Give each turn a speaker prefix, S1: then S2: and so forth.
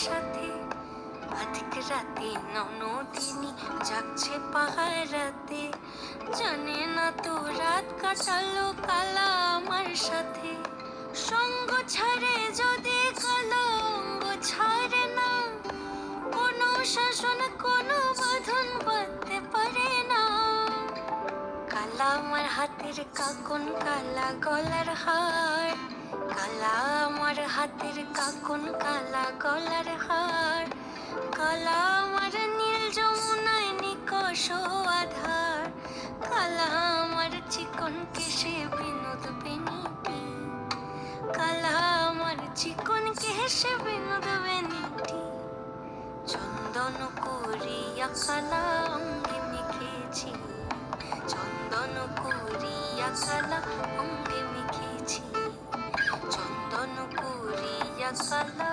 S1: সাথে। আধিক রাতে ননদিনী জাগছে পাহারাতে, জানে না তো রাত কাটালো কালা আমার সাথে। সঙ্গ ছাড়ে যদি কালো অঙ্গ ছাড়ে না, কোনো শাসন কোনো বাঁধন বাঁধতে পারে না। কালা আমার হাতের কাকন কালা গলার হার, কালা আমার হাতের কাকন কালা গলার হার। কালা আমার নীল যমুনায় নিকষ আধার, কালা আমার চিকন কেশে বিনোদ বেনিটি, কালা আমার চিকন কেশে বিনোদ বেনিটি। চন্দন করিয়া কালা অঙ্গে মেখেছি, চন্দন করিয়া কালা অঙ্গে মেখেছি, চন্দন করিয়া কালা